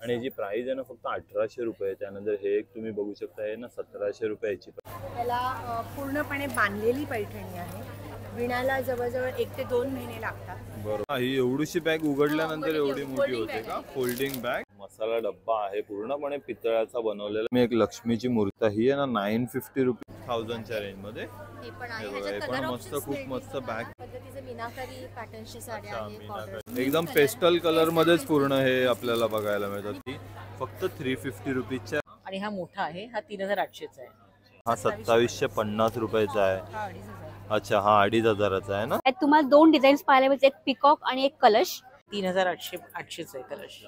आणि याची प्राइस आहे ना फक्त 1800 रुपये. त्यानंतर हे एक तुम्ही बघू शकता हे ना 1700 रुपयाची. त्याला पूर्णपणे बांधलेली पैठणी आहे. विणायला जवळजवळ 1 ते 2 महिने लागतात. बरोबर. ही एवढीशी बॅग उघडल्यानंतर एवढी मोठी होते का? Folding bag. मसाला डब्बा आहे पूर्णपणे पितळाचा बनवलेला. मी एक लक्ष्मीची मूर्ती ही आहे ना 950 रुपये 1000च्या रेंज मध्ये. हे पण आहे. हे पण मस्त, खूप मस्त बॅग. पद्धतीचे मीनाकारी पॅटर्नची साडी आहे. एकदम पेस्टल कलर मध्येच पूर्ण हे आपल्याला बघायला मिळतात. ती फक्त 350 रुपीजच्या. आणि हा मोठा आहे, हा 3800चा आहे. हा 2750 रुपयाचा आहे. अच्छा, हा 2500चा आहे ना. तुम्हाला 2 डिझाईन्स पाहायला मिळतील, एक पिकॉक आणि एक कलश. 3800चा आहे कलश.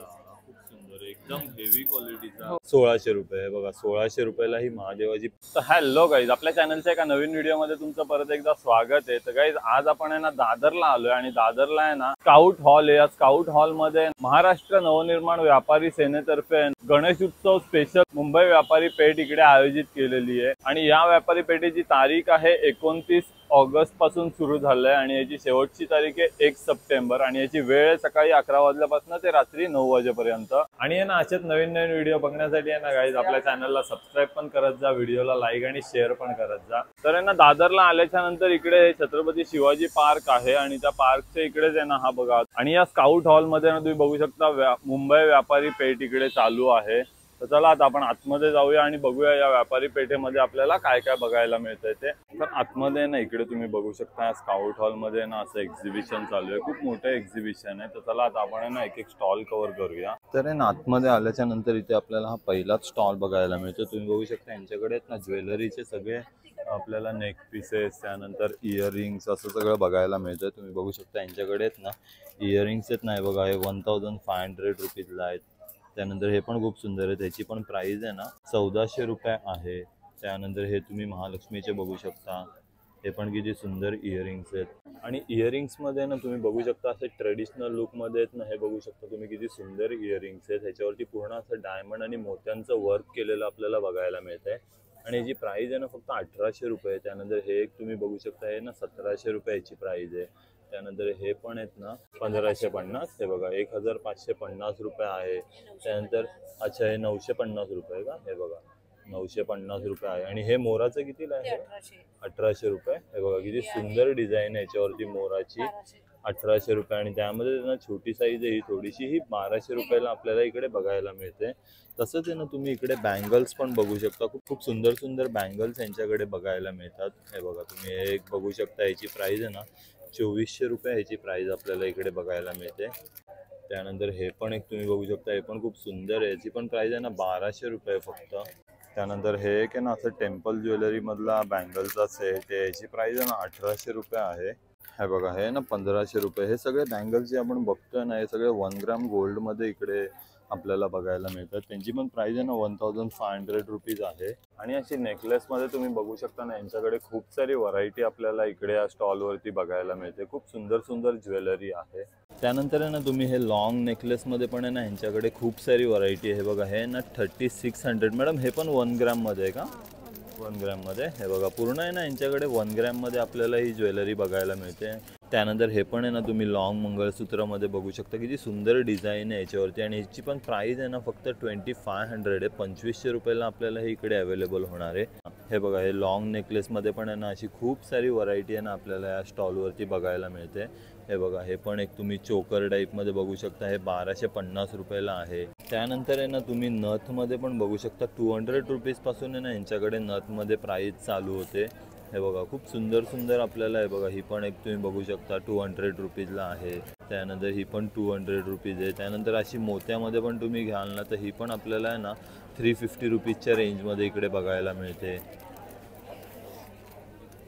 एकदम हेवी क्वालिटीचा. 1600 रुपये बघा. 1600 रुपयाला ही महादेवाची. तर हॅलो गाईज, आपल्या चॅनलच्या एका नवीन व्हिडिओ मध्ये तुमचं परत एकदा स्वागत आहे. तर गाईज आज आपण आहे ना दादरला आलोय आणि दादरला आहे ना स्काउट हॉल आहे. या स्काउट हॉल मध्ये महाराष्ट्र नवनिर्माण व्यापारी सेनेतर्फे गणेश उत्सव स्पेशल मुंबई व्यापारी पेठ इकडे आयोजित केलेली आहे. आणि या व्यापारी पेठेची तारीख आहे 29 ऑगस्ट पासून सुरू झालंय आणि याची शेवटची तारीख आहे 1 सप्टेंबर. आणि याची वेळ सकाळी 11 वाजल्यापासून ते रात्री 9 वाजेपर्यंत. आणि आहे ना असेच नवीन नवीन व्हिडिओ बघण्यासाठी आहे ना गाईज आपल्या चॅनलला सबस्क्राईब पण करत जा, व्हिडिओला लाईक आणि शेअर पण करत जा. तर आहे ना दादरला आल्याच्या नंतर इकडे छत्रपती शिवाजी पार्क आहे आणि त्या पार्कच्या इकडेच आहे ना हा बघा. आणि या स्काउट हॉल मध्ये ना तुम्ही बघू शकता मुंबई व्यापारी पेठ इकडे चालू आहे. तर चला आता आपण आतमध्ये जाऊया आणि बघूया या व्यापारी पेठेमध्ये आपल्याला काय काय बघायला मिळतंय ते. तर आतमध्ये ना इकडे तुम्ही बघू शकता स्काउट हॉल मध्ये ना असं एक्झिबिशन चालू आहे. खूप मोठं एक्झिबिशन आहे. तर चला आता आपण ना एक एक स्टॉल कव्हर करूया. तर आहे ना आतमध्ये आल्याच्या नंतर इथे आपल्याला हा पहिलाच स्टॉल बघायला मिळतो. तुम्ही बघू शकता यांच्याकडे ना ज्वेलरीचे सगळे आपल्याला नेक पीसेस, त्यानंतर इयरिंग्स असं सगळं बघायला मिळतं. तुम्ही बघू शकता यांच्याकडे ना इयरिंग्स आहेत नाही बघा, हे 1500 रुपीजला आहेत. त्यानंतर हे पण खूप सुंदर आहे. त्याची पण प्राइस आहे ना 1400 रुपये आहे. त्यानंतर हे तुम्ही महालक्ष्मीचे बघू शकता. हे पण किती सुंदर इयरिंग्स आहेत. आणि इयरिंग्स मध्ये ना तुम्ही बघू शकता असे ट्रेडिशनल लुक मध्ये आहेत ना. हे बघू शकता तुम्ही किती सुंदर इयरिंग्स आहेत. ह्याच्यावरती पूर्ण असं डायमंड आणि मोत्यांचं वर्क केलेलं आपल्याला बघायला मिळतंय. आणि याची प्राइस आहे ना फक्त 1800 रुपये. त्यानंतर हे एक तुम्ही बघू शकता हे ना 1700 रुपये याची प्राइस आहे. त्यानंतर हे पण आहेत ना 1550. हे बघा 1550 रुपये आहे. त्यानंतर अच्छा हे 950 रुपये का? हे बघा 950 रुपये आहे. आणि हे मोराचं कितीला आहे? 1800 रुपये. हे बघा किती सुंदर डिझाईन आहे याच्यावरती मोराची. 1800 रुपये. आणि त्यामध्ये ना छोटी साईज आहे ही थोडीशी, ही 1200 रुपयाला आपल्याला इकडे बघायला मिळते. तसंच आहे ना तुम्ही इकडे बँगल्स पण बघू शकता. खूप सुंदर सुंदर बँगल्स यांच्याकडे बघायला मिळतात. हे बघा तुम्ही एक बघू शकता. याची प्राइस आहे ना 2400 रुपये ह्याची प्राइस आपल्याला इकडे बघायला मिळते. त्यानंतर हे पण एक तुम्ही बघू शकता. हे पण खूप सुंदर आहे. याची पण प्राइस आहे ना 1200 रुपये फक्त. त्यानंतर हे एक आहे ना असं टेम्पल ज्वेलरी मधला बँगलचा सेट आहे. याची प्राइस आहे ना 1800 रुपये आहे. हे बघा हे ना 1500 रुपये. हे सगळे बँगल्स जे आपण बघतोय ना हे सगळे 1 ग्राम गोल्ड मध्ये इकडे आपल्याला बघायला मिळतात. त्यांची पण प्राइस आहे ना 1500 रुपीज आहे. आणि अशी नेकलेस मध्ये तुम्ही बघू शकता ना यांच्याकडे खूप सारी व्हरायटी आपल्याला इकडे या स्टॉल वरती बघायला मिळते. खूप सुंदर सुंदर ज्वेलरी आहे. त्यानंतर आहे ना तुम्ही हे लॉंग नेकलेस मध्ये पण आहे ना यांच्याकडे खूप सारी व्हरायटी आहे. बघा हे ना 3600. मॅडम हे पण 1 ग्राम मध्ये आहे का? 1 ग्राम मध्ये. हे बघा पूर्ण आहे ना यांच्याकडे 1 ग्राम मध्ये आपल्याला ही ज्वेलरी बघायला मिळते. त्यानंतर हे पण आहे ना तुम्ही लॉंग मंगळसूत्रामध्ये बघू शकता. किती सुंदर डिझाईन आहे याच्यावरती. आणि याची पण प्राइस आहे ना फक्त 2500 आहे. 2500 रुपयाला आपल्याला हे इकडे अवेलेबल होणार आहे. हे बघा हे लॉंग नेकलेसमध्ये पण आहे ना अशी खूप सारी व्हरायटी आहे ना आपल्याला या स्टॉलवरती बघायला मिळते. हे बघा हे पण एक तुम्ही चोकर टाईपमध्ये बघू शकता. हे 1250 रुपयाला आहे. त्यानंतर आहे ना तुम्ही नथमध्ये पण बघू शकता. 200 रुपीजपासून आहे ना यांच्याकडे नथमध्ये प्राइस चालू होते. हे बघा खूप सुंदर सुंदर आपल्याला. हे बघा ही पण एक तुम्ही बघू शकता 200 रुपीजला आहे. त्यानंतर ही पण 200 रुपीज आहे. त्यानंतर अशी मोत्यामध्ये पण तुम्ही घ्याल ना तर ही पण आपल्याला आहे ना 350 रुपीजच्या रेंजमध्ये इकडे बघायला मिळते.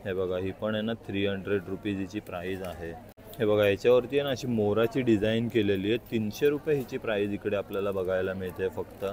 हे बघा ही पण आहे ना 300 रुपीज हिची प्राइस आहे. हे बघा याच्यावरती आहे ना अशी मोराची डिझाईन केलेली आहे. 300 रुपये हिची प्राइस इकडे आपल्याला बघायला मिळते फक्त.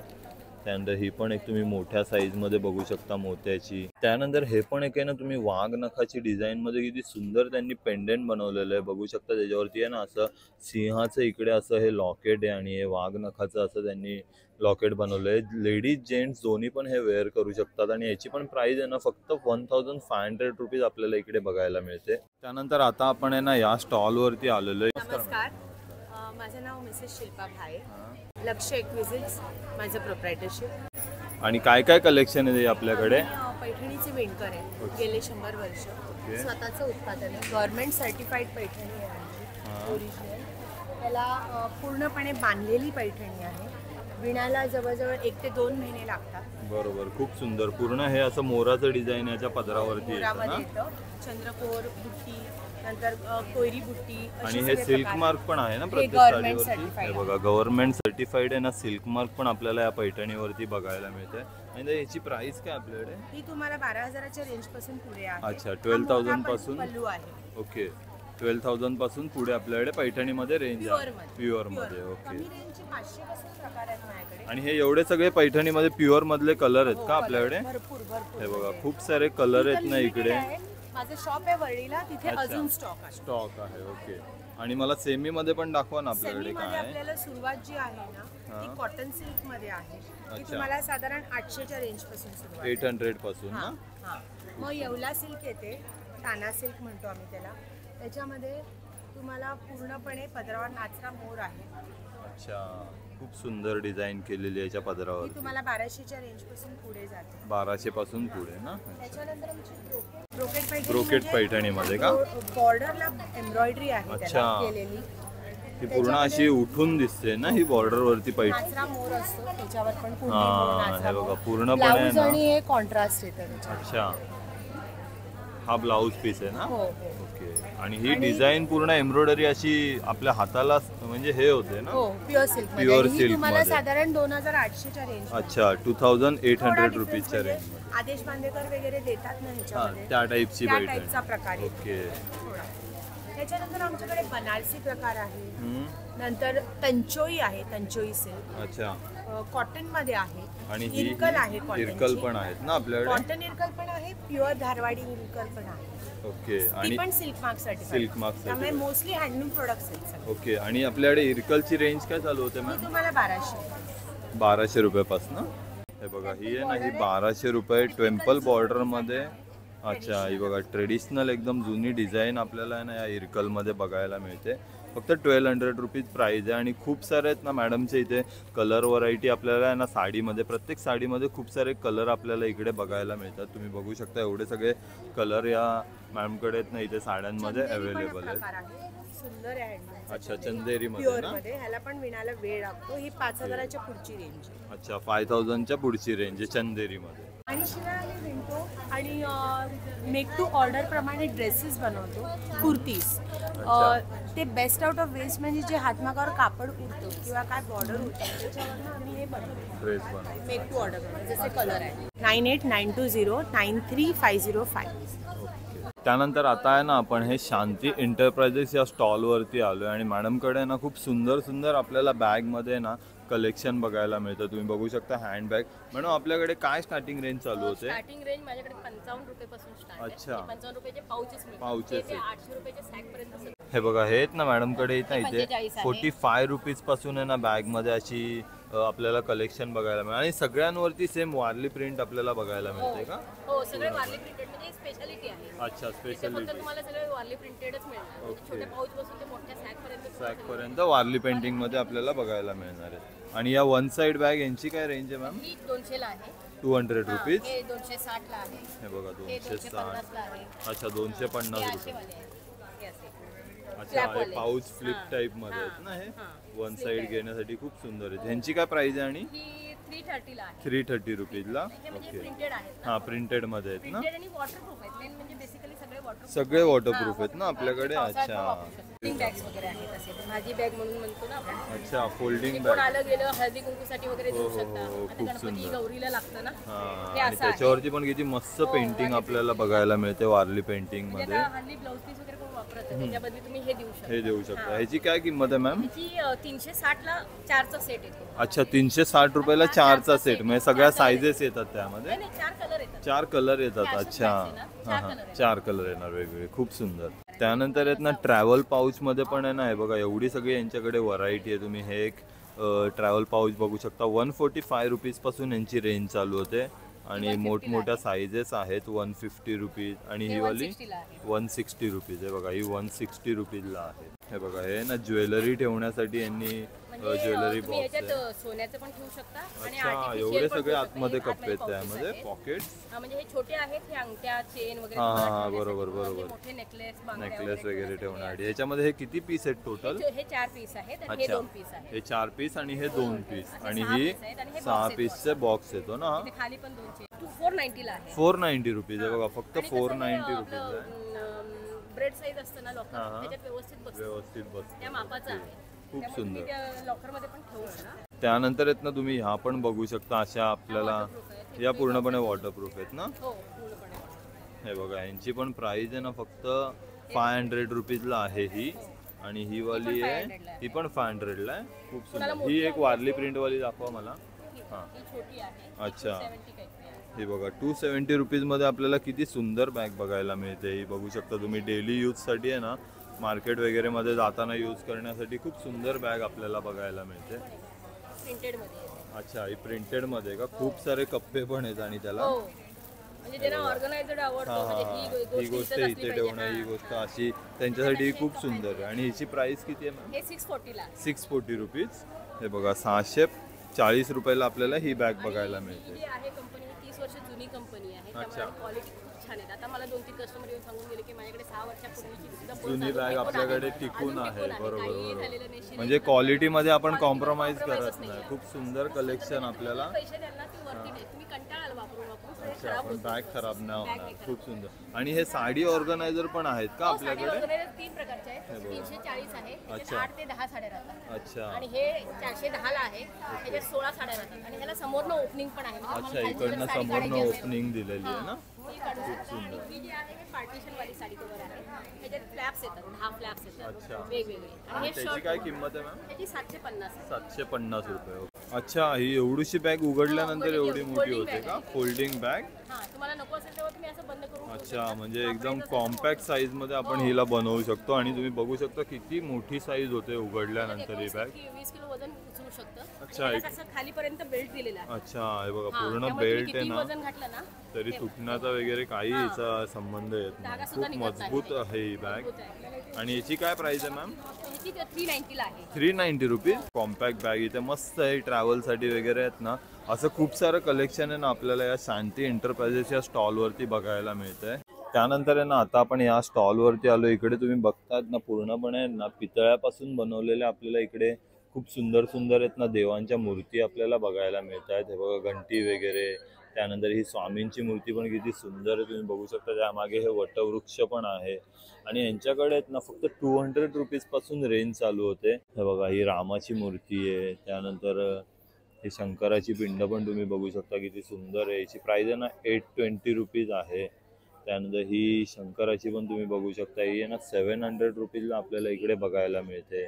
त्यानंतर ही पण एक तुम्ही मोठ्या साईजमध्ये बघू शकता मोत्याची. त्यानंतर हे पण एक आहे ना तुम्ही वाघ नखाची डिझाईनमध्ये किती सुंदर त्यांनी पेंडेंट बनवलेलं आहे बघू शकता. त्याच्यावरती आहे ना असं सिंहाचं इकडे असं हे लॉकेट आहे आणि हे वाघ नखाचं असं त्यांनी लॉकेट बनवलं आहे. लेडीज जेंट्स दोन्ही पण हे वेअर करू शकतात. आणि याची पण प्राइस आहे ना फक्त 1500 रुपीज आपल्याला इकडे बघायला मिळते. त्यानंतर आता आपण आहे ना या स्टॉलवरती आलेलो आहे. नमस्कार, माझं नाव मिसेस शिल्पा भाई. लक्ष एक्विजिट्स माझं प्रोप्रायटरशिप. आणि काय काय कलेक्शन आहे आपल्याकडे? पैठणीचे विणकर आहे, गेले 100 वर्ष स्वतःचं उत्पादन आहे. गव्हर्नमेंट सर्टिफाईड पैठणी आहे ओरिजिनल. त्याला पूर्णपणे बांधलेली पैठणी आहे. विणायला जवळजवळ 1 ते 2 महिने लागतात. बरोबर, खूप सुंदर. पूर्ण हे असं मोराचं डिझाईन याच्या पदरावरती मोरामध्ये येतं. चंद्रकोर बुट्टी, नंतर कोयरी बुट्टी. आणि हे सिल्क मार्क पण आहे ना प्रत्येक साडीवरती. हे बघा, गव्हर्नमेंट सर्टिफाईड आहे ना. सिल्क मार्क पण आपल्याला या पैठणीवरती बघायला मिळते. आणि याची प्राइस काय आपल्याकडे? ही तुम्हाला 12,000च्या रेंज पासून पुढे आहे. अच्छा, 12,000 पासून पल्लू आहे. ओके, 12,000 पासून पुढे आपल्याकडे पैठणीमध्ये रेंज आहे. प्युअर मध्ये. ओके. कमी रेंजचे 500 पासून प्रकार आहेत माझ्याकडे. आणि हे एवढे सगळे पैठणीमध्ये प्युअर मधले कलर आहेत का आपल्याकडे? भरपूर भरपूर. हे बघा, खूप सारे कलर आहेत ना इकडे. माझं शॉप आहे वरळीला, तिथे अजून स्टॉक आहे. स्टॉक आहे. ओके. आणि मला सेमी मध्ये पण दाखवा ना आपल्याकडे सेमी काय मध्ये आहे. आपल्याला सुरुवात जी आहे ना ती कॉटन सिल्क मध्ये आहे. ती तुम्हाला साधारण 800च्या रेंज पासून सुरुवात आहे. 800 पासून ना. मग येवला सिल्क येते, ताना सिल्क म्हणतो आम्ही त्याला. त्याच्यामध्ये तुम्हाला पूर्णपणे पदरावर नाचरा मोर आहे. अच्छा, खूप सुंदर डिझाईन केलेली याच्या पदरावर. ती तुम्हाला 1200च्या रेंज पासून पुढे जाते. 1200 पासून पुढे ना. त्याच्यानंतर आमची ब्रोकेट ब्रोकेट पैठणीमध्ये का? बॉर्डरला एम्ब्रॉयडरी आहे अच्छा. त्याला केलेली. ती पूर्ण अशी उठून दिसते ना ही बॉर्डर वरती पैठणी. नाचरा मोर असतो त्याच्यावर पण पूर्ण हे बघा, पूर्णपणे ब्लाऊज ना. आणि हे कॉन्ट्रास्ट येतं त्याच्यावर. अच्छा, हा ब्लाऊज पीस आहे ना. हो. ओके. आणि ही डिझाईन पूर्ण एम्ब्रॉयडरी अशी आपल्या हाताला म्हणजे हे होते ना. हो, प्युअर सिल्क मध्ये. प्युअर ही सिल्क तुम्हाला मध्ये. साधारण 2,800च्या रेंज. अच्छा, 2,800 रुपीजच्या रेंज मध्ये. आदेश बांदेकर वगैरे देतात ना ह्याच्यामध्ये, त्या टाईपची त्या पैठणी. टाईपचा प्रकार आहे. ओके. थोडा. त्याच्यानंतर आमच्याकडे बनारसी प्रकार आहे. हम्म. नंतर तंचोई आहे, तंचोई सिल्क. अच्छा. कॉटन मध्ये आहे. आणि ही इरकल आहे, इरकल पण आहेत ना आपल्याकडे. कॉटन इरकल पण आहे, प्युअर धारवाडी इरकल पण आहे. ओके. ती आणि पण silk mark certified. Silk mark त्यामुळे मोस्टली हँडलूम प्रोडक्ट्स आहेत सगळे. ओके. आणि आपल्याकडे इरकलची रेंज काय चालू होते ही मॅम? तुम्हाला 1200. 1200 रुपयापासून. हे बघा, ही आहे ना, ही 1200 रुपये टेम्पल बॉर्डर मध्ये. अच्छा, ही बघा, ट्रेडिशनल एकदम जुनी डिझाईन आपल्याला आहे ना या इरकल मध्ये बघायला मिळते. फक्त 1200 रुपीज प्राइस आहे. आणि खूप सारे आहेत ना मॅडमच्या इथे कलर व्हरायटी आपल्याला आहे ना साडीमध्ये. प्रत्येक साडीमध्ये खूप सारे कलर आपल्याला इकडे बघायला मिळतात. तुम्ही बघू शकता एवढे सगळे कलर या मॅमकडे आहेत ना इथे साड्यांमध्ये अवेलेबल आहेत. सुंदर आहे. अच्छा, चंदेरी मध्ये प्युअर ना. मध्ये. ह्याला पण विणायला वेळ लागतो. ही 5,000च्या पुढची रेंज आहे. अच्छा, 5,000च्या पुढची रेंज आहे चंदेरी मध्ये. आणि शिवाय आम्ही विणतो आणि मेक टू ऑर्डर प्रमाणे ड्रेसेस बनवतो, कुर्तीज. ते बेस्ट आउट ऑफ वेस्ट म्हणजे जे हातमागावर कापड उरतो किंवा काय बॉर्डर उरतो त्याच्यावरनं आम्ही हे बनवतो, ड्रेस बनवतो. मेक टू ऑर्डर प्रमाणे. जसे कलर आहे 9892093505. त्यानंतर आता आहे ना आपण हे शांती एंटरप्राइजेस या स्टॉलवरती आलो आहे. आणि मॅडमकडे ना खूप सुंदर सुंदर आपल्याला बॅगमध्ये ना कलेक्शन बघायला मिळतं. तुम्ही बघू शकता हँडबॅग. मॅडम आपल्याकडे काय स्टार्टिंग रेंज चालू होते? स्टार्टिंग रेंज माझ्याकडे 55 रुपयापासून स्टार्ट आहे. अच्छा. 55 रुपयाचे पाउचेस मिळतात. पाउचेस ते 800 रुपयाचे सॅक पर्यंत. हे बघा, हे आहेत ना मॅडमकडे इथे 45 आहे. 45 रुपीज पासून आहे ना बॅगमध्ये अशी आपल्याला कलेक्शन बघायला मिळेल. आणि सगळ्यांवरती सेम वारली प्रिंट आपल्याला बघायला मिळते का? हो, सगळे वारली प्रिंटेड म्हणजे एक स्पेशालिटी आहे. अच्छा, इथे फक्त स्पेशालिटी. तुम्हाला सगळे वारली प्रिंटेडच मिळणार. म्हणजे छोट्या पाऊच पासून ते मोठ्या सॅक पर्यंत. सॅक पर्यंत वारली पेंटिंग मध्ये आपल्याला बघायला मिळणार आहे. आणि या वन साइड बॅग यांची काय रेंज आहे मॅम? ही 200 ला आहे. 200 रुपीज. हे 260 ला आहे. हे बघा, हे 260. 250 ला आहे. अच्छा, 250 हे रुपये. असे वाले आहेत. हे असे. अच्छा, हे पाऊच फ्लिप टाइप मध्ये आहेत ना. हे वन साइड घेण्यासाठी खूप सुंदर आहेत. ह्यांची काय प्राइस आहे? आणि ही 330 ला आहे. 330 रुपीजला. हे म्हणजे ओके. प्रिंटेड आहेत. हा, प्रिंटेड मध्ये आहेत ना. प्रिंटेड आणि वॉटरप्रूफ आहेत. मेन म्हणजे बेसिकली सगळे वॉटरप्रूफ. सगळे वॉटरप्रूफ आहेत ना आपल्याकडे. अच्छा. बॅग्स वगैरे आहेत असे. भाजी बॅग म्हणून म्हणतो ना आपण. अच्छा, फोल्डिंग कोण बॅग. आलं गेलं हळदी कुंकूसाठी वगैरे देऊ शकता. हो, आता खूप गणपती सुंदर. गौरीला लागतं ना. हा, हे आणि असं आहे. त्याच्यावरती पण किती मस्त पेंटिंग आपल्याला बघायला मिळते वारली पेंटिंग म्हणजे मध्ये. आता हल्ली ब्लाऊज पीस वगैरे कोण वापरत नाही. त्याच्या बदली तुम्ही हे देऊ शकता. हे देऊ शकता. ह्याची काय किंमत आहे मॅम? ह्याची 360 ला 4चा सेट येतो. अच्छा, 360 रुपयाला 4चा सेट. म्हणजे सगळ्या सायझेस येतात त्यामध्ये. नाही 4 कलर येतात. 4 कलर येतात. हे अशाच अच्छा. bags आहे ना, 4 color 4 कलर येणार वेगवेगळे. खूप सुंदर. त्यानंतर आहेत ना ट्रॅव्हल पाऊच मध्ये पण आहे ना. हे बघा, एवढी सगळी यांच्याकडे व्हरायटी आहे. तुम्ही हे एक ट्रॅव्हल पाऊच बघू शकता. 145 रुपीज पासून यांची रेंज चालू होते. आणि मोठमोठ्या सायझेस आहेत. 150 रुपीज. आणि ही वाली 160 ला आहे. 160 रुपीज. हे बघा, ही 160 रुपीजला आहे. हे बघा, हे ना ज्वेलरी ठेवण्यासाठी यांनी ज्वेलरी तुम्ही बॉक्स आहे. याच्यात सोन्याचं पण ठेवू शकता आणि अच्छा, artificial एवढे पण सगळे ठेवू शकता. आतमध्ये हे कप्पे आहेत pockets त्यामध्ये आहेत. पॉकेट. म्हणजे हे छोटे आहेत, हे अंगठ्या चेन वगैरे हा, तुम्हाला हा, ठेवण्यासाठी. बरोबर, किंवा बरोबर. हे मोठे नेकलेस नेकलेस वगैरे ठेवण्यासाठी. याच्यामध्ये हे किती पीस आहेत टोटल? हे 4 पीस आहेत आणि हे अच्छा, 2 पीस आहेत. हे 4 पीस आणि हे 2 पीस असे आणि 6 ही piece आहेत आणि हे 6 box आहेत पीसचे बॉक्स येतो ना. इथे खाली पण 2 चेन 490 ला आहे. 490 रुपीज आहे बघा, फक्त 490 रुपीज आहे. ब्रेड साईज असतं ना लॉकर, हा, हा. त्याच्यात व्यवस्थित बसतं. व्यवस्थित बसतं. त्या मापाचं आहे. खूप त्यामुळे तुम्ही सुंदर. त्या लॉकर मध्ये पण ठेवू शकता. त्यानंतर आहेत ना तुम्ही ह्या पण बघू शकता, अशा आपल्याला या पूर्णपणे वॉटरप्रूफ आहेत ना. हो पूर्णपणे. हे बघा, यांची पण प्राइस आहे ना फक्त 500 रुपीजला आहे ही. आणि ही वाली आहे, 500 ला आहे. ही पण 500 ला आहे. खूप कुणाला सुंदर. मोठी ही एक हवी वारली असेल? प्रिंट वाली दाखवा मला. हा. ही छोटी आहे. अच्छा. 70 काहीतरी आहे. हे बघा 270 रुपीजमध्ये आपल्याला किती सुंदर बॅग बघायला मिळते. ही बघू शकता तुम्ही, डेली यूजसाठी आहे ना, मार्केट वगैरे मध्ये जाताना यूज करण्यासाठी खूप सुंदर बॅग आपल्याला बघायला मिळते. प्रिंटेड मध्ये येते. अच्छा, ही प्रिंटेड मध्ये का? खूप सारे कप्पे पण आहेत आणि त्याला. हो म्हणजे ज्यांना ऑर्गनायझर आवडतो, म्हणजे ही गोष्ट इथंच असली इथे पाहिजे. ठेवणं, ही गोष्ट अशी त्यांच्यासाठी ही खूप सुंदर आहे. आणि हिची प्राइस किती आहे मॅम? हे 640 ला आहे. 640 रुपीज. हे बघा 640 रुपयाला आपल्याला ही बॅग बघायला ही मिळते. जी आहे कंपनी 30 वर्ष जुनी कंपनी आहे, अच्छा. त्यामुळे क्वालिटी खूप छान आहे. आता मला 2-3 कस्टमर येऊन सांगून गेले की माझ्याकडे 6 वर्षापूर्वीची सुद्धा full जुनी चालू बॅग टिकून आपल्याकडे आहे. टिकून अजून आहे. टिकून बरोबर, काहीही बरोबर. झालेलं नाही. म्हणजे क्वालिटीमध्ये आपण Quality कॉम्प्रोमाइज compromise करत नाही. नाहीये. खूप सुंदर कलेक्शन आपल्याला. पैसे द्याल ना ती वरती नाही. तुम्ही कंटाळाल वापरून वापरून ते अच्छा, खराब पण होतं. बॅग खराब नाही Bag होणार. नाही खराब. खूप सुंदर. आणि हे साडी ऑर्गनायझर पण आहेत का हो, साडी आपल्याकडे? वगैरे 3 प्रकारचे आहेत. हे बघा. 340 आहे, अच्छा. त्याच्यात 8 ते 10 साड्या राहतात. अच्छा, आणि हे 410 ला आहे, त्याच्यात 16 साड्या राहतात. आणि ह्याला समोरनं ओपनिंग पण आहे. म्हणजे अच्छा, आम्हाला खाली इकडनं जर साडी समोरनं काढायची असेल, ओपनिंग दिलेली आहे ना. ही काढू शकता. आणि ही जी आहे हे पार्टिशन वाली साडी कव्हर आहे. त्याच्यात फ्लॅप्स येतात, 10 फ्लॅप्स येतात अच्छा. वेगवेगळे. आणि आणि हे त्याची शर्ट काय किंमत आहे मॅम? त्याची 750 आहे. 750 रुपये. अच्छा, ही एवढीशी बॅग उघडल्यानंतर उघडली एवढी होती. मोठी Folding होते bag का? आहे. Folding bag. हा, तुम्हाला नको असेल तेव्हा तुम्ही असं बंद करून ठेवू अच्छा, शकता. म्हणजे एकदम वापरायचं असेल तर कॉम्पॅक्ट साईज मध्ये आपण हिला बनवू शकतो. आणि तुम्ही बघू शकता किती मोठी साईज होते उघडल्यानंतर ही बॅग. 20 किलो वजन उचलू शकतं. अच्छा, आणि ह्याला कसं खालीपर्यंत बेल्ट दिलेला आहे. अच्छा, हे बघा हा, पूर्ण त्यामुळे तुम्ही बेल्ट आहे किती ना, वजन घातलं ना तरी तुटण्याचा वगैरे काही याचा संबंध येत धागा नाही. सुद्धा खूप निघत नाही. मजबूत आहे ही बॅग. मजबूत आहे. आणि याची काय प्राइस आहे मॅम? ह्याची 390 ला आहे. 390 रुपीज. कॉम्पॅक्ट बॅग इथे मस्त आहे, ट्रॅव्हलसाठी वगैरे आहेत ना. असं खूप सारं कलेक्शन आहे ना आपल्याला या शांती एंटरप्राइजेस या स्टॉलवरती बघायला मिळतंय. त्यानंतर आहे ना, आता आपण या स्टॉलवरती आलो. इकडे तुम्ही बघतात ना, पूर्णपणे ना पितळ्यापासून बनवलेल्या आपल्याला इकडे खूप सुंदर सुंदर आहेत ना देवांच्या मूर्ती आपल्याला बघायला मिळत आहेत. हे बघा घंटी वगैरे. त्यानंतर ही स्वामींची मूर्ती पण किती सुंदर आहे, तुम्ही बघू शकता. त्यामागे हे वटवृक्ष पण आहे. आणि यांच्याकडे आहेत ना फक्त 200 रुपीज पासून रेंज चालू होते. हे बघा, ही रामाची मूर्ती आहे. त्यानंतर ही शंकराची पिंड पण तुम्ही बघू शकता, किती सुंदर आहे. याची प्राइस आहे ना 820 रुपीज आहे. त्यानंतर ही शंकराची पण तुम्ही बघू शकता, ही आहे ना 700 रुपीजला आपल्याला इकडे बघायला मिळते.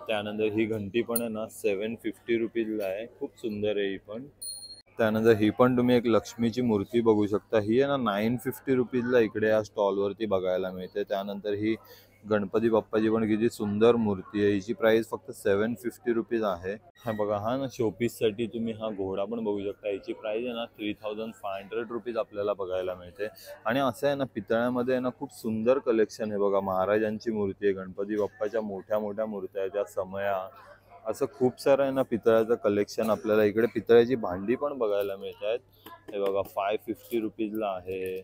त्यानंतर ही घंटी पण आहे ना 750 रुपीजला आहे. खूप सुंदर आहे ही पण. त्यानंतर ही पण तुम्ही एक लक्ष्मीची मूर्ती बघू शकता. ही आहे ना 950 रुपीजला इकडे या स्टॉलवरती बघायला मिळते. त्यानंतर ही गणपती बाप्पाची पण किती सुंदर मूर्ती आहे. हिची प्राइस फक्त 750 रुपीज आहे. हा बघा, हा ना शोपीससाठी तुम्ही हा घोडा पण बघू शकता. याची प्राइस आहे ना 3500 रुपीज आपल्याला बघायला मिळते. आणि असं आहे ना, पितळ्यामध्ये आहे ना खूप सुंदर कलेक्शन आहे बघा. महाराजांची मूर्ती आहे, गणपती बाप्पाच्या मोठ्या मोठ्या मूर्त्या आहेत, त्या समया. असं खूप सारं आहे ना पितळ्याचं कलेक्शन आपल्याला इकडे. पितळ्याची भांडी पण बघायला मिळत आहेत. हे बघा 550 रुपीजला आहे.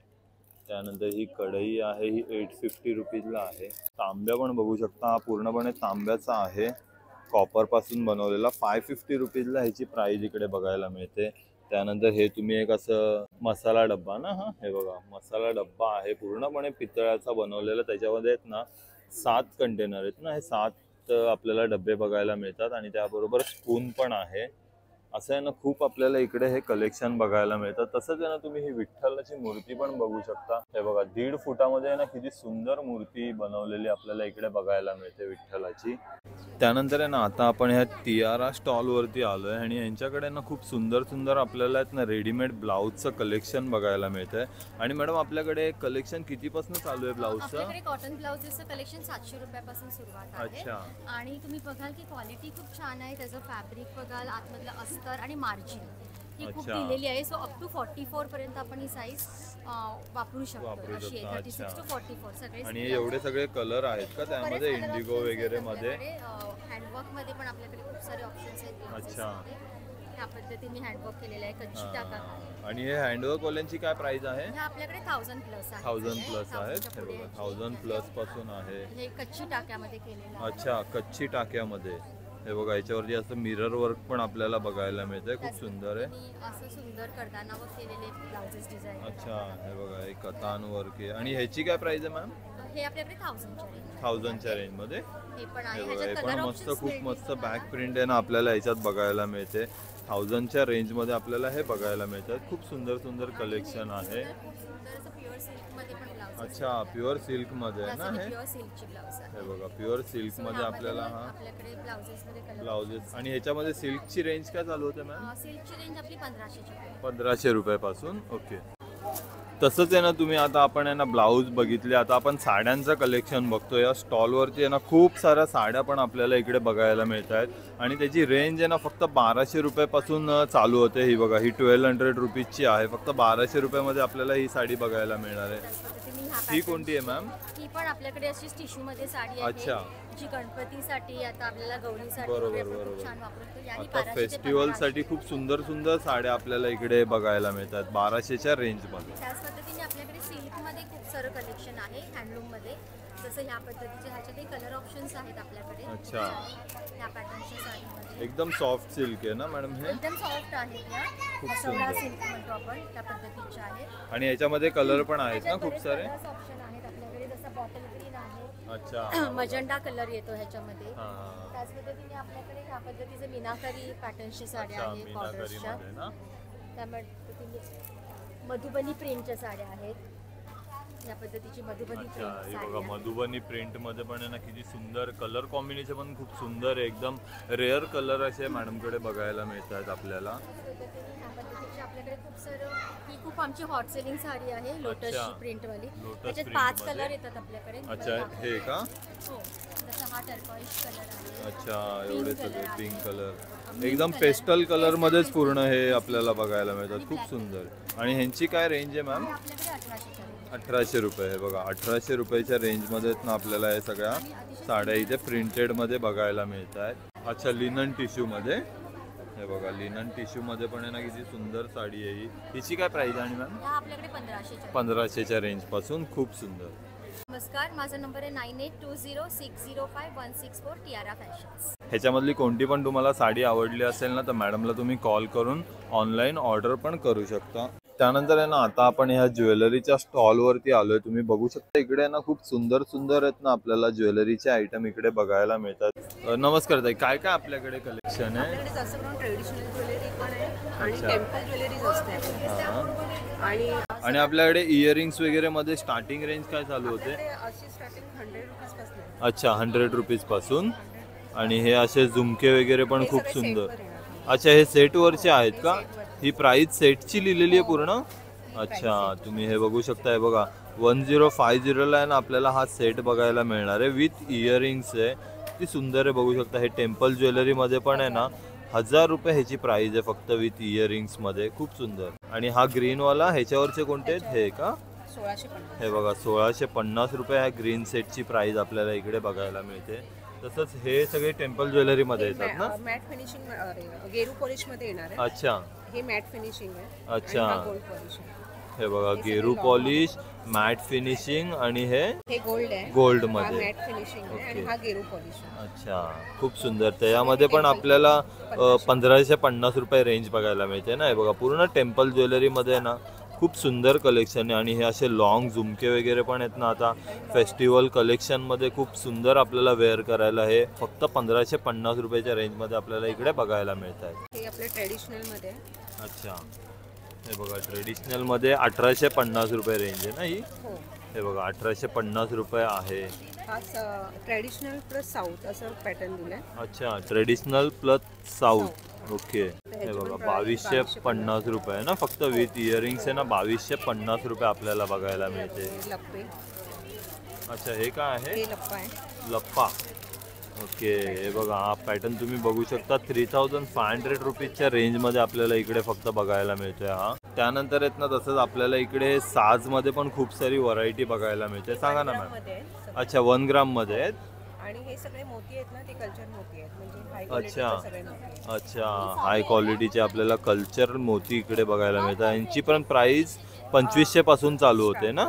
त्यानंतर ही कढई आहे, ही 850 रुपीजला आहे. तांब्या पण बघू शकता, हा पूर्णपणे तांब्याचा आहे, कॉपर पासून बनवलेला. 550 रुपीजला ह्याची प्राइस इकडे बघायला मिळते. त्यानंतर हे तुम्ही एक असं मसाला डब्बा ना, हा हे बघा मसाला डब्बा आहे, पूर्णपणे पितळ्याचा बनवलेला. त्याच्यामध्ये आहेत ना 7 कंटेनर आहेत ना, हे 7 आपल्याला डब्बे बघायला मिळतात. आणि त्याबरोबर स्पून पण आहे. असं आहे ना, खूप आपल्याला इकडे हे कलेक्शन बघायला मिळतं. तसंच आहे ना, तुम्ही ही विठ्ठलाची मूर्ती पण बघू शकता. हे बघा 1.5 फुटामध्ये आहे ना किती सुंदर मूर्ती बनवलेली आपल्याला इकडे बघायला मिळते विठ्ठलाची. त्यानंतर आहे ना, आता आपण ह्या तियारा स्टॉलवरती आलोय. आणि यांच्याकडे ना खूप सुंदर सुंदर आपल्याला आहेत ना रेडीमेड ब्लाऊजचं कलेक्शन बघायला मिळतंय. आणि मॅडम आपल्याकडे कलेक्शन कितीपासून चालू आहे ब्लाऊजचं? आपल्याकडे कॉटन ब्लाउजेसचं कलेक्शन 700 रुपयापासून सुरुवात आहे. अच्छा. आणि तुम्ही बघाल की क्वालिटी खूप छान आहे. त्याचं फॅब्रिक बघाल, आतमधलं अस्तर आणि मार्जिन ही खूप अच्छा. दिलेली आहे. सो अप टू 44 पर्यंत आपण ही साईज वापरू शकतो. अशी आहे 36 to 44 सगळे. आणि एवढे सगळे कलर आहेत का त्यामध्ये? इंडिगो वगैरे मध्ये हँडवर्क मध्ये पण आपल्याकडे खूप सारे ऑप्शन्स आहेत blouses अच्छा. मध्ये. ह्या पद्धतीने हँडवर्क केलेलं आहे, कच्ची टाका आहे. आणि हे हँडवर्क वाल्यांची काय प्राइस आहे? ह्या आपल्याकडे 1000 प्लस आहे. 1000 प्लस आहेत. 1000 हे पुढे बघा ह्याची 1000 प्लस पासून आहे. हे कच्ची टाक्यामध्ये केलेलं आहे. अच्छा, कच्ची टाक्यामध्ये. हे बघा याच्यावरती असं मिरर वर्क पण आपल्याला बघायला मिळतंय, खूप सुंदर आहे. आणि असं सुंदर कडदानावर केलेले ब्लाउजेस डिझाईन. अच्छा, हे बघा हे कतान वर्क आहे. आणि ह्याची काय प्राइस आहे मॅम? हे आपल्याकडे 1000 च्या रेंज. 1000 च्या रेंज मध्ये. हे पण आहे. हे बघा हे ह्याच्यात पण कलर मस्त, ऑप्शन्स खूप मस्त बॅक प्रिंट आहे ना आपल्याला याच्यात बघायला मिळते. 1000 च्या रेंज मध्ये आपल्याला हे बघायला मिळतात. खूप सुंदर सुंदर कलेक्शन आहे. खूप सुंदर असं प्युअर सिल्क मध्ये पण ब्लाउज. अच्छा, प्युअर सिल्क मध्ये आहे ना हे? प्युअर सिल्कची ब्लाउज आहे. हे बघा प्युअर सिल्क मध्ये आपल्याला हा आपल्याकडे ब्लाउजेस मध्ये कलर ब्लाउजेस. आणि ह्याच्यामध्ये सिल्कची रेंज काय चालू होते मॅम? सिल्कची रेंज आपली 1500 ची आहे. 1500 रुपयापासून. ओके. तसंच आहे ना, तुम्ही आता आपण आहे ना ब्लाऊज बघितले, आता आपण साड्यांचं कलेक्शन बघतो. या स्टॉलवरती आहे ना खूप साऱ्या साड्या पण आपल्याला इकडे बघायला मिळत आहेत. आणि त्याची रेंज आहे ना फक्त 1200 रुपयापासून चालू होते. ही बघा ही 1200 रुपीजची आहे. फक्त 1200 रुपयामध्ये आपल्याला ही साडी बघायला मिळणार आहे. त्याच पद्धतीने ह्या ही कोणती आहे मॅम? ही पण आपल्याकडे अशीच टिश्यू मध्ये साडी आहे. अच्छा. जी गणपतीसाठी आता आपल्याला गौरीसाठी बरोबर, वगैरे आपण बरोबर. खूप छान वापरतो. याही आता 1200 ते फेस्टिवल 1500. साठी खूप सुंदर सुंदर साड्या आपल्याला इकडे बघायला मिळतात 1200च्या रेंज मध्ये. त्याच पद्धतीने आपल्याकडे सिल्कमध्ये खूप सारं कलेक्शन आहे हँडलूममध्ये. जसं ह्या पद्धतीचे ह्याच्यातही कलर ऑप्शन्स आहेत आपल्याकडे. अच्छा. ह्या पॅटर्नच्या साडीमध्ये एकदम सॉफ्ट सिल्क आहे ना मॅडम हे? एकदम सॉफ्ट आहे त्या. खूप हसवडा सुंदर. सिल्क म्हणतो आपण, त्या पद्धतीच्या आहेत. आणि याच्यामध्ये कलर पण आहेत ना खूप सारे? ऑप्शन आहेत आपल्याकडे. जसं बॉटल ग्रीन आहे, अच्छा. मजंडा कलर येतो ह्याच्यामध्ये. हा. त्याच पद्धतीने आपल्याकडे ह्या पद्धतीचे मीनाकारी पॅटर्नची साड्या अच्छा, आहेत मीनाकारी बॉर्डर्सच्या. मध्ये ना? त्या पद्धतीने मधुबनी प्रिंटच्या साड्या आहेत. या पद्धतीची मधुबनी अच्छा, प्रिंट हे साडी बघा आहे. मधुबनी प्रिंट मध्ये पण आहे ना किती सुंदर कलर कॉम्बिनेशन पण खूप सुंदर आहे. एकदम रेअर कलर असे मॅडम कडे बघायला मिळतात आपल्याला. त्याच पद्धतीने ह्या पद्धतीची आपल्याकडे खूप सारं, ही खूप आमची हॉट सेलिंग साडी आहे अच्छा. लोटसची प्रिंट वाली. लोटस त्याच्यात प्रिंट 5 मध्ये. कलर येतात आपल्याकडे. अच्छा, हे का? हो. जसं हा टर्कॉइश कलर आहे. अच्छा, Pink एवढे color सगळे आहे. Pink colour. Mint एकदम color. पेस्टल कलर मध्येच Pastel पूर्ण हे आपल्याला बघायला मिळतात. खूप सुंदर. आणि ह्यांची काय रेंज आहे मॅम? हे आपल्याकडे 1800 च्या रेंज. 1800 रुपये. हे बघा 1800 रुपयाच्या रेंजमध्ये ना आपल्याला हे सगळ्या साड्या इथे प्रिंटेड मध्ये बघायला मिळत आहेत. अच्छा, लिनन टिश्यू मध्ये. हे बघा लिनन टिश्यू मध्ये पण आहे ना किती सुंदर साडी आहे ही. हिची काय प्राइस आहे मॅम? ह्या आपल्याकडे 1500 च्या. 1500च्या रेंज पासून. खूप सुंदर. नमस्कार, माझा नंबर आहे 9820605164 टियारा फॅशन्स. ह्याच्यामधली कोणती पण तुम्हाला साडी आवडली असेल ना तर मॅडमला तुम्ही कॉल करून ऑनलाईन ऑर्डर पण करू शकता. त्यानंतर आहे ना आता आपण ह्या ज्वेलरीच्या स्टॉलवरती आलोय. तुम्ही बघू शकता इकडे ना खूप सुंदर सुंदर आहेत ना आपल्याला ज्वेलरीचे आयटम इकडे बघायला मिळतात. नमस्कार ताई, काय काय आपल्याकडे कलेक्शन आहे? आपल्याकडे जास्त करून ट्रेडिशनल ज्वेलरी पण आहे आणि अच्छा. टेम्पल ज्वेलरीज असते. आणि आणि आपल्याकडे इयरिंग्स वगैरे मध्ये स्टार्टिंग रेंज काय चालू होते? अशी स्टार्टिंग 100 रुपीज पासून. अच्छा, 100 रुपीज पासून. आणि हे असे झुमके वगैरे पण खूप सुंदर. अच्छा, हे सेट वरचे आहेत का? ही प्राइस सेटची लिहिलेली आहे पूर्ण? अच्छा, तुम्ही हे बघू शकता. हे बघा 1050 ला आहे ना आपल्याला हा सेट बघायला मिळणार आहे विथ इयरिंग्स आहे. ती सुंदर आहे, बघू शकता. हे टेम्पल ज्वेलरी मध्ये पण आहे ना 1000 रुपये ह्याची प्राइस आहे फक्त विथ इयरिंग्स मध्ये. खूप सुंदर. आणि हा ग्रीन वाला ह्याच्यावरचे कोणते आहेत? हे का? 1650. हे बघा 1650 रुपये ह्या ग्रीन सेटची प्राइस आपल्याला इकडे बघायला मिळते. तसंच हे सगळे टेम्पल ज्वेलरी मध्ये येतात ना? मॅट फिनिशिंग गेरू पॉलिश मध्ये येणार आहे. अच्छा. हे मॅट फिनिशिंग आहे. अच्छा. आणि हा गोल्ड पॉलिश आहे. हे बघा गेरू पॉलिश, मॅट फिनिशिंग आणि हे हे गोल्ड आहे. गोल्ड हा मध्ये. मॅट फिनिशिंग आहे आणि ओके. हा गेरू पॉलिश आहे. अच्छा, खूप सुंदर. त्यामध्ये पण आपल्याला 1550 रुपये रेंज बघायला मिळते ना. हे बघा पूर्ण टेम्पल ज्वेलरी मध्ये ना खूप सुंदर कलेक्शन आहे. आणि हे असे लॉंग झुमके वगैरे पण आहेत ना आता फेस्टिवल कलेक्शन मध्ये खूप सुंदर आपल्याला वेअर करायला. हे फक्त 1550 रुपयाच्या रेंजमध्ये आपल्याला इकडे बघायला मिळत आहेत. हे आपले ट्रेडिशनल मध्ये आहे. अच्छा, हे बघा ट्रेडिशनल मध्ये 1850 रुपये रेंज आहे ना ही. हो. हे बघा 1850 रुपये आहे. हा ट्रेडिशनल प्लस साऊथ असं पॅटर्न दिलाय. अच्छा, ट्रेडिशनल प्लस साऊथ. ओके. हे बघा 2250 रुपये आहे ना फक्त विथ इयरिंग्स आहे ना. 2250 रुपये आपल्याला बघायला मिळते. हे लप्पे. अच्छा, हे काय आहे? हे लप्पा आहे. लप्पा. ओके. हे बघा हा पॅटर्न तुम्ही बघू शकता 3500 रुपीजच्या रेंजमध्ये आपल्याला इकडे फक्त बघायला मिळतोय हा. त्यानंतर आहेत ना तसंच आपल्याला इकडे साजमध्ये पण खूप सारी व्हरायटी बघायला मिळते. सांगा ना मॅम. मध्ये आहे. अच्छा, 1 ग्राम मध्ये आहेत. आणि हे सगळे मोती आहेत ना, ते कल्चर मोती आहेत, म्हणजे हाय अच्छा. क्वालिटीचे सगळे मोती आहेत. अच्छा, हाय क्वालिटीचे आपल्याला कल्चर मोती इकडे बघायला मिळतात. यांची पण प्राइस 2500 पासून चालू होते ना.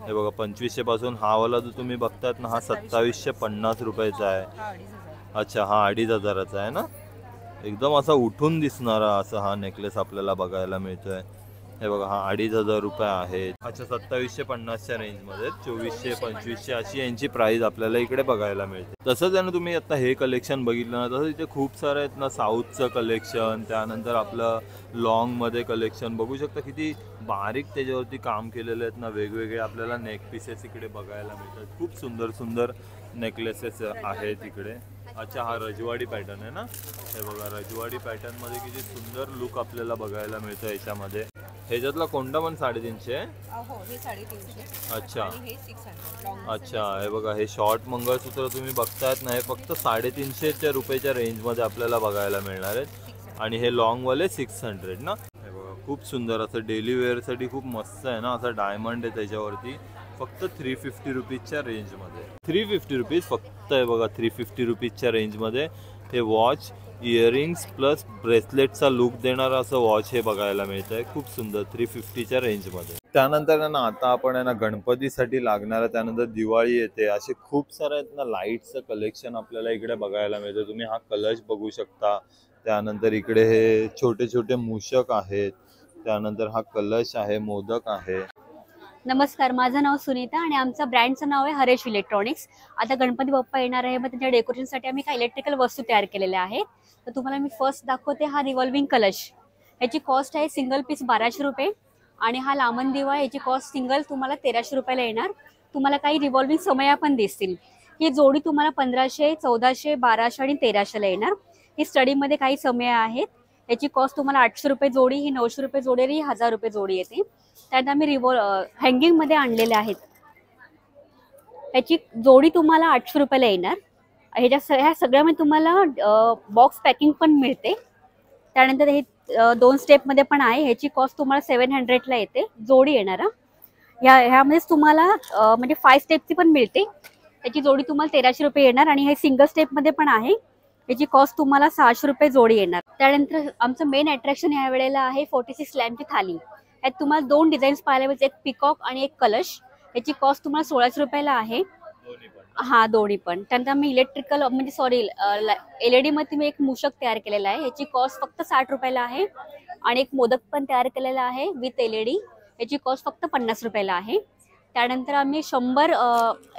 हे बघा 2500 पासून. हा वाला जो तुम्ही बघतात ना, हा 2750 रुपयाचा आहे. हा 2500. अच्छा, हा 2500चा आहे ना. एकदम असा उठून दिसणारा असा हा नेकलेस आपल्याला बघायला मिळतोय. हे बघा, हा 2500 रुपये आहेत. अच्छा, 2750च्या रेंजमध्ये 2400 2500 अशी यांची प्राइस आपल्याला इकडे बघायला मिळते. तसंच आहे ना, तुम्ही आता हे कलेक्शन बघितलं ना, तसं इथे खूप सारे आहेत ना, साऊथचं कलेक्शन, त्यानंतर आपलं लॉंगमध्ये कलेक्शन बघू शकता. किती बारीक त्याच्यावरती काम केलेले आहेत ना, वेगवेगळे आपल्याला नेक पीसेस इकडे बघायला मिळतात. खूप सुंदर सुंदर नेकलेसेस आहेत इकडे. अच्छा, हा रजवाडी पॅटर्न आहे ना. हे बघा, रजवाडी पॅटर्नमध्ये किती सुंदर लुक आपल्याला बघायला मिळतं याच्यामध्ये. ह्याच्यातला कोणता पण 350 आहे. हो, हे 350. अच्छा आणि हे 600 लॉंग. अच्छा, हे बघा, हे शॉर्ट मंगळसूत्र तुम्ही बघतायत ना, हे फक्त 350 रुपयाच्या रेंजमध्ये आपल्याला बघायला मिळणार आहेत. आणि हे लॉंगवाले 600 ना. हे बघा, खूप सुंदर असं डेली वेअरसाठी खूप मस्त आहे ना. असं डायमंड आहे त्याच्यावरती. फक्त 350 रुपीजच्या रेंजमध्ये. 350 रुपीज फक्त. आहे बघा, 350 रुपीजच्या रेंजमध्ये हे वॉच, इयरिंग्स प्लस ब्रेसलेटचा लुक देणारं असं वॉच हे बघायला मिळतं आहे. खूप सुंदर 350च्या रेंजमध्ये. त्यानंतर ना, आता आपण आहे ना, गणपतीसाठी लागणारं, त्यानंतर दिवाळी येते, असे खूप सारे आहेत ना लाईट्सचं कलेक्शन आपल्याला इकडे बघायला मिळतं. तुम्ही हा कलश बघू शकता. त्यानंतर इकडे हे छोटे छोटे मूषक आहेत. त्यानंतर हा कलश आहे, मोदक आहे. नमस्कार, माझं नाव सुनीता आणि आमचं ब्रँडचं नाव आहे हरेश इलेक्ट्रॉनिक्स. आता गणपती बाप्पा येणार आहे, मग त्याच्या डेकोरेशनसाठी आम्ही काही इलेक्ट्रिकल वस्तू तयार केलेल्या आहेत. तर तुम्हाला मी फर्स्ट दाखवते हा रिव्हॉल्विंग कलश. याची कॉस्ट आहे सिंगल पीस 1200 रुपये. आणि हा लांबन दिवा, याची कॉस्ट सिंगल तुम्हाला 1300 रुपयाला येणार. तुम्हाला काही रिव्हॉल्विंग समया पण दिसतील. ही जोडी तुम्हाला 1500, 1400, 1200 आणि 1300ला येणार. ही स्टडीमध्ये काही समय आहेत. याची कॉस्ट तुम्हाला 800 रुपये जोडी, ही 900 रुपये जोडी आणि 1000 रुपये जोडी येते. त्यात आम्ही हँगिंगमध्ये आणलेले आहेत. याची जोडी तुम्हाला 800 रुपयाला येणार. ह्या सगळ्यामध्ये तुम्हाला बॉक्स पॅकिंग पण मिळते. त्यानंतर हे 2 स्टेपमध्ये पण आहे. ह्याची कॉस्ट तुम्हाला 700ला येते जोडी येणार. ह्यामध्येच तुम्हाला म्हणजे 5 स्टेपची पण मिळते. त्याची जोडी तुम्हाला 1300 रुपये येणार. आणि हे सिंगल स्टेपमध्ये पण आहे. याची कॉस्ट तुम्हाला 600 रुपये जोडी येणार. त्यानंतर आमचं मेन अट्रॅक्शन ह्या वेळेला आहे 46 लॅम्पची थाली. यात तुम्हाला 2 डिझाईन्स पाहायला मिळतील, एक पिकॉक आणि एक कलश. याची कॉस्ट तुम्हाला 1600 रुपयाला आहे. हा, दोन्ही पण. त्यानंतर मी इलेक्ट्रिकल म्हणजे सॉरी LED मध्ये मी एक मूषक तयार केलेला आहे. याची कॉस्ट फक्त 60 रुपयाला आहे. आणि एक मोदक पण तयार केलेला आहे विथ LED. याची कॉस्ट फक्त 50 रुपयाला आहे. त्यानंतर आम्ही 100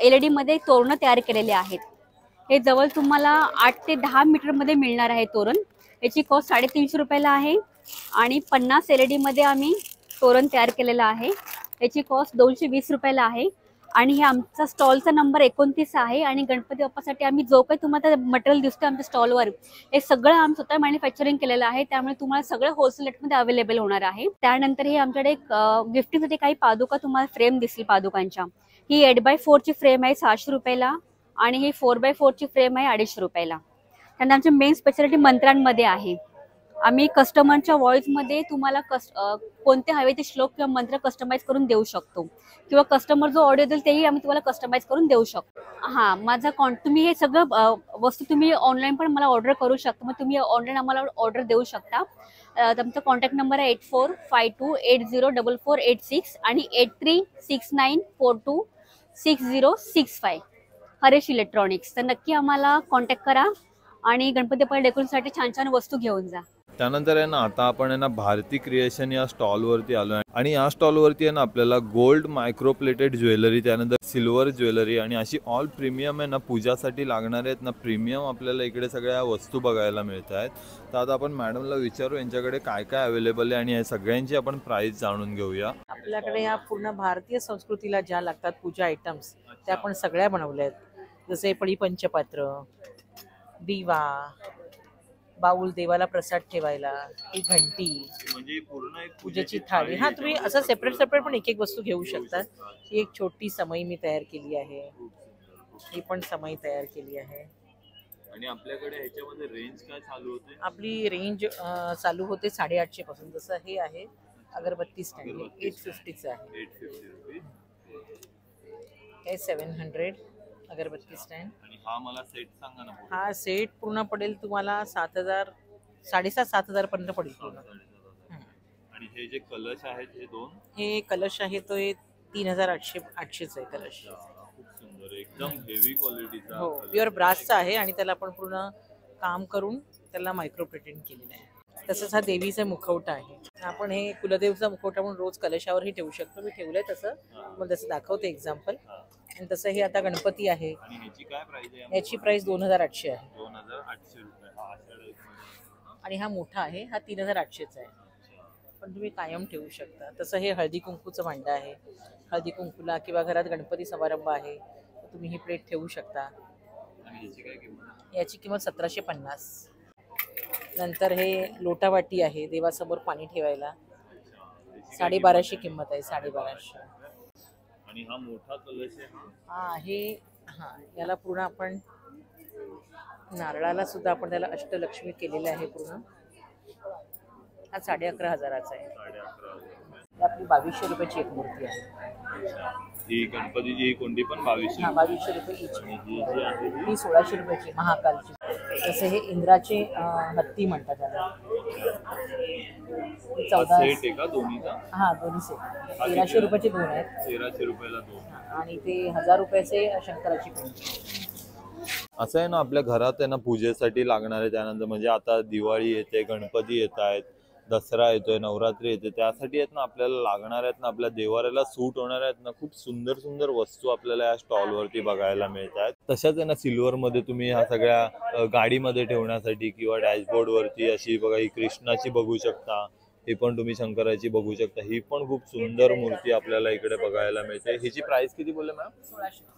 LED मध्ये तोरणं तयार केलेले आहेत. हे जवळ तुम्हाला 8 ते 10 मीटरमध्ये मिळणार आहे तोरण. याची कॉस्ट 350 रुपयाला आहे. आणि 50 LED मध्ये आम्ही तोरण तयार केलेलं आहे. याची कॉस्ट 220 रुपयाला आहे. आणि हे आमचा स्टॉलचा नंबर 29 आहे. आणि गणपती बाप्पासाठी आम्ही जो काही तुम्हाला मटेरियल दिसतं आमच्या स्टॉलवर, हे सगळं आम्ही स्वतः मॅन्युफॅक्चरिंग केलेलं आहे. त्यामुळे तुम्हाला सगळं होलसेल रेटमध्ये अवेलेबल होणार आहे. त्यानंतर हे आमच्याकडे गिफ्टिंगसाठी काही पादुका तुम्हाला फ्रेम दिसतील पादुकांच्या. ही 8x4 ची फ्रेम आहे 600 रुपयाला. आणि ही 4x4 ची फ्रेम आहे 250 रुपयाला. त्यानंतर आमची मेन स्पेशालिटी मंत्रांमध्ये आहे. आम्ही कस्टमरच्या व्हॉइसमध्ये तुम्हाला कोणते हवे ते श्लोक किंवा मंत्र कस्टमाइज करून देऊ शकतो. किंवा कस्टमर जो ऑर्डर देईल तेही आम्ही तुम्हाला कस्टमाइज करून देऊ शकतो. हां, माझा तुम्ही हे सगळं वस्तू तुम्ही ऑनलाईन पण मला ऑर्डर करू शकता. मग तुम्ही ऑनलाईन आम्हाला ऑर्डर देऊ शकता. तुमचा कॉन्टॅक्ट नंबर आहे 8452804486 आणि 8369426065. हरेश इलेक्ट्रॉनिक्स. तर नक्की आम्हाला कॉन्टॅक्ट करा आणि गणपती बाप्पा डेकोरेशनसाठी छान छान वस्तू घेऊन जा. त्यानंतर आहे ना, आता आपण आहे ना भारती क्रिएशन या स्टॉलवरती आलो आहे. आणि या स्टॉलवरती आहे ना आपल्याला गोल्ड मायक्रो प्लेटेड ज्वेलरी, त्यानंतर सिल्वर ज्वेलरी आणि अशी ऑल प्रीमियम आहे ना पूजासाठी लागणारे आहेत ना प्रीमियम आपल्याला इकडे सगळ्या वस्तू बघायला मिळत आहेत. तर आता आपण मॅडमला विचारू यांच्याकडे काय काय अवेलेबल आहे आणि या सगळ्यांची आपण प्राइस जाणून घेऊया. आपल्याकडे या पूर्ण भारतीय संस्कृतीला ज्या लागतात पूजा आयटम्स त्या आपण सगळ्या बनवल्या आहेत. जसे पळी पंचपात्र, दिवा, बाऊल देवाला प्रसाद ठेवायला, ही घंटी, म्हणजे पूर्ण एक पूजेची थाळी. हा, तुम्ही असं सेपरेट पण एक एक वस्तू घेऊ शकता. ही एक छोटी समई मी तयार केली आहे. ही पण समई तयार केली आहे. आणि आपल्याकडे ह्याच्यामध्ये रेंज काय चालू होते? आपली रेंज चालू होते 850 पासून. जसं हे आहे अगरबत्ती स्टँड 850चं आहे. 850 रुपये. हे 700. अगरबत्ती स्टँड. आणि हा मला सेट सांगा ना. हा सेट पूर्ण पडेल तुम्हाला 7,000 7,500 पर्यंत पडेल पूर्ण. आणि हे जे कलश आहेत हे दोन. हे कलश आहे तो 3,800 आहे कलश. खूप सुंदर एकदम हेवी क्वालिटीचा. हो प्युअर ब्रासचा आहे आणि त्याला आपण पूर्ण काम करून त्याला मायक्रो प्रिंटिंग केलेलं आहे. तसंच हा देवीचा मुखवटा आहे. आपण हे कुलदेवचा मुखवटा म्हणून रोज कलशावरही ठेवू शकतो. मी ठेवलंय तसं, मग तसं दाखवते एक्झाम्पल. आणि तसं हे आता गणपती आहे. आणि ह्याची काय प्राइस आहे? याची प्राइस 2,800 आहे. 2,800 रुपये. हा अशा टाईपमध्ये. आणि हा मोठा आहे, हा 3,800चा आहे. पण तुम्ही कायम ठेवू शकता. तसं हे हळदी कुंकूचं भांडं आहे. हळदी कुंकूला किंवा घरात गणपती समारंभ आहे तर तुम्ही ही प्लेट ठेवू शकता. आणि याची काय किंमत? याची किंमत 1,750. नंतर हे लोटावाटी आहे देवासमोर पाणी ठेवायला. 1,250 किंमत आहे. 1,250. आणि हा मोठा कलश आहे. हा आहे. हा याला पूर्ण आपण नारळाला सुद्धा आपण त्याला अष्टलक्ष्मी केलेलं आहे पूर्ण. हा 11,500चा आहे. 11,500. आपली 2,200 रुपयाची एक मूर्ती आहे. ही गणपतीची ही कोणती पण 2,200. हा 2,200 रुपये इच. आणि ही जी आहे ही 1,600 रुपयाची महाकालची. तसे हे इंद्राचे हत्ती म्हणतात त्याला. 14 सेट आहे का दोन्हीचा? हा दोन्ही सेट 1,300 रुपयाचे दोन आहेत. 1,300 रुपयाला दोन. आणि ते 1,000 रुपयाचे शंकराची पेंटी. असं आहे ना, आपल्या घरात आहे ना पूजेसाठी लागणार आहे. त्यानंतर म्हणजे आता दिवाळी येते, गणपती येत आहेत, दसरा येतोय, नवरात्री येते, त्यासाठी आहेत ना आपल्याला लागणार आहेत ना, आपल्या देवाऱ्याला सूट होणार आहेत ना खूप सुंदर सुंदर वस्तू आपल्याला या स्टॉलवरती बघायला मिळत आहेत. तशाच आहे ना सिल्वरमध्ये तुम्ही ह्या सगळ्या गाडीमध्ये ठेवण्यासाठी किंवा डॅशबोर्डवरती अशी बघा ही कृष्णाची बघू शकता. ही पण तुम्ही शंकराची बघू शकता. ही पण खूप सुंदर मूर्ती आपल्याला इकडे बघायला मिळते. हिची प्राइस किती बोलले मॅम?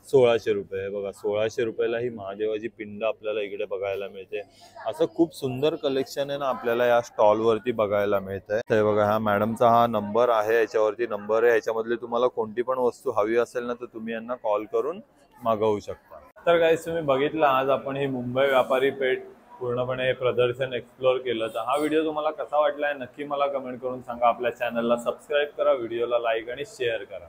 1,600 रुपये. बघा 1,600 रुपयाला ही महादेवाची पिंड आपल्याला इकडे बघायला मिळते. असं खूप सुंदर कलेक्शन आहे ना आपल्याला या स्टॉलवरती बघायला मिळत आहे. तर बघा हा मॅडमचा हा नंबर आहे, याच्यावरती नंबर आहे. याच्यामधली तुम्हाला कोणती पण वस्तू हवी असेल ना तर तुम्ही यांना कॉल करून मागवू शकता. तर गाईस तुम्ही बघितलं आज आपण ही मुंबई व्यापारी पेठ पूर्णपणे हे प्रदर्शन एक्सप्लोर केलं. तर हा व्हिडिओ तुम्हाला कसा वाटलाय नक्की मला कमेंट करून सांगा. आपल्या चॅनलला सबस्क्राईब करा, व्हिडिओला लाईक आणि शेअर करा.